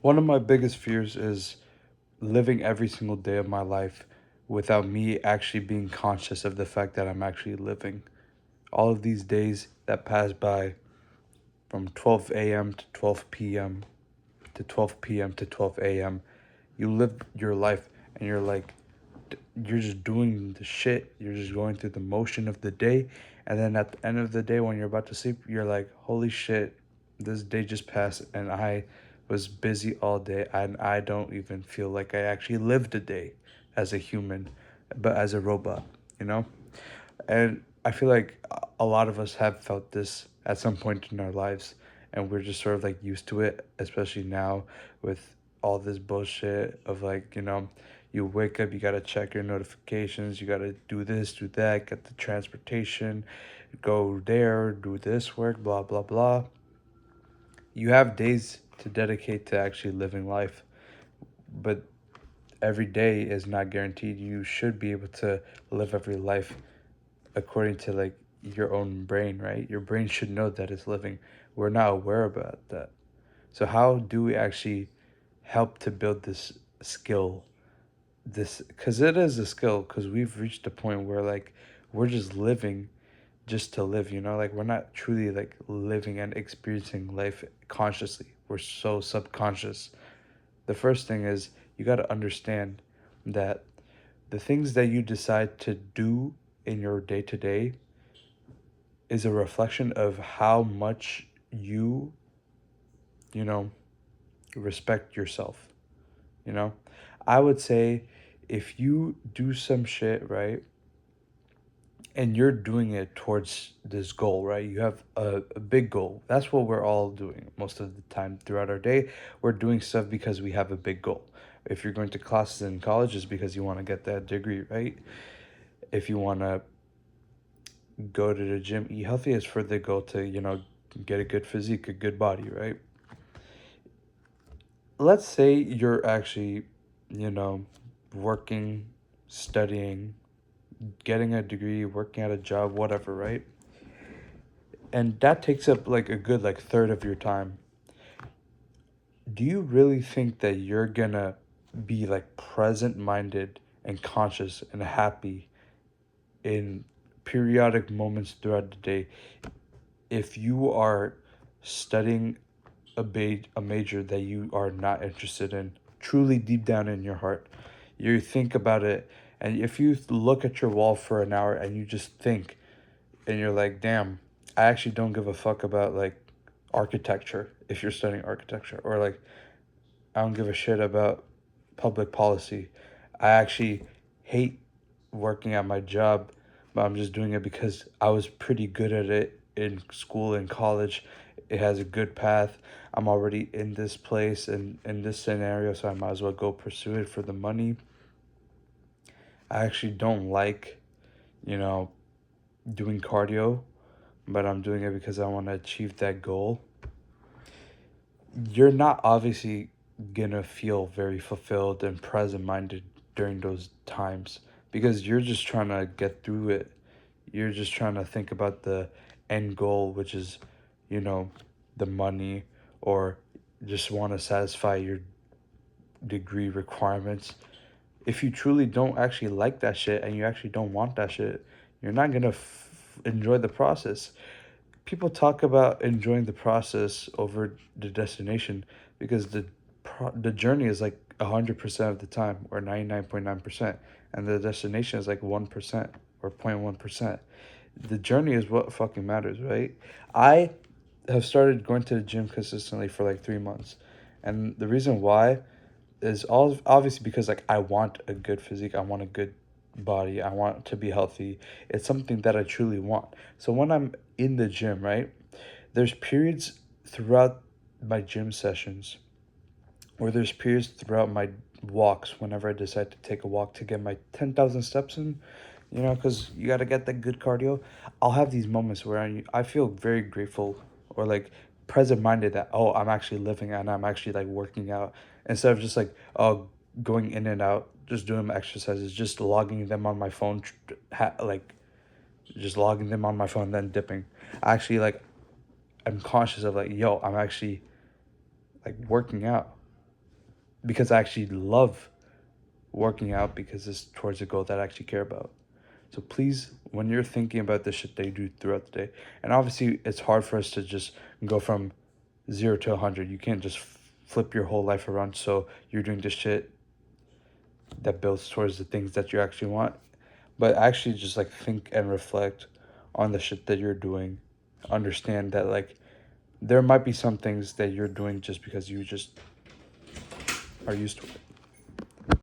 One of my biggest fears is living every single day of my life without me actually being conscious of the fact that I'm actually living. All of these days that pass by from 12 a.m. to 12 p.m. to 12 p.m. to 12 a.m., you live your life and you're like, you're just doing the shit. You're just going through the motion of the day. And then at the end of the day, when you're about to sleep, you're like, holy shit, this day just passed and I was busy all day and I don't even feel like I actually lived a day as a human, but as a robot, you know? And I feel like a lot of us have felt this at some point in our lives, and we're just sort of like used to it, especially now with all this bullshit of like, you wake up, you gotta check your notifications, you gotta do this, do that, get the transportation, go there, do this work, blah, blah, blah. You have days to dedicate to actually living life, but every day is not guaranteed. You should be able to live every life according to like your own brain, right? Your brain should know that it's living. We're not aware about that. So how do we actually help to build this skill? This because it is a skill because we've reached a point where like we're just living just to live, like we're not truly like living and experiencing life consciously. We're so subconscious. The first thing is you got to understand that the things that you decide to do in your day to day is a reflection of how much you know, respect yourself. You know, I would say if you do some shit, right, and you're doing it towards this goal, right, you have a big goal. That's what we're all doing most of the time throughout our day. We're doing stuff because we have a big goal. If you're going to classes in college, it's because you want to get that degree, right? If you want to go to the gym, eat healthy, it's for the goal to, get a good physique, a good body, right? Let's say you're actually, you know, working, studying, getting a degree, working at a job, whatever, right? And that takes up like a good like third of your time. Do you really think that you're gonna be like present minded and conscious and happy in periodic moments throughout the day if you are studying a major that you are not interested in, truly deep down in your heart? You think about it, and if you look at your wall for an hour and you just think, and you're like, damn, I actually don't give a fuck about like architecture if you're studying architecture, or like, I don't give a shit about public policy. I actually hate working at my job, but I'm just doing it because I was pretty good at it in school and college. It has a good path. I'm already in this place and in this scenario, so I might as well go pursue it for the money. I actually don't like, you know, doing cardio, but I'm doing it because I want to achieve that goal. You're not obviously gonna feel very fulfilled and present minded during those times because you're just trying to get through it. You're just trying to think about the end goal, which is, you know, the money, or just want to satisfy your degree requirements. If you truly don't actually like that shit and you actually don't want that shit, you're not gonna enjoy the process. People talk about enjoying the process over the destination because the journey is like 100% of the time, or 99.9%, and the destination is like 1% or 0.1%. The journey is what fucking matters, right? I have started going to the gym consistently for like 3 months, and the reason why is all obviously because like I want a good physique, I want a good body, I want to be healthy. It's something that I truly want. So when I'm in the gym, right, there's periods throughout my gym sessions, or there's periods throughout my walks whenever I decide to take a walk to get my 10,000 steps in, because you got to get that good cardio. I'll have these moments where I feel very grateful, or like present minded, that, oh, I'm actually living and I'm actually like working out, instead of just like, oh, going in and out, just doing my exercises, just logging them on my phone, like just logging them on my phone, then dipping. Actually, like, I'm conscious of like, yo, I'm actually like working out. because I actually love working out because it's towards a goal that I actually care about. So please, when you're thinking about the shit that you do throughout the day, and obviously it's hard for us to just go from 0 to 100. You can't just flip your whole life around. So you're doing the shit that builds towards the things that you actually want. But actually just like think and reflect on the shit that you're doing. Understand that like there might be some things that you're doing just because you just are used to it.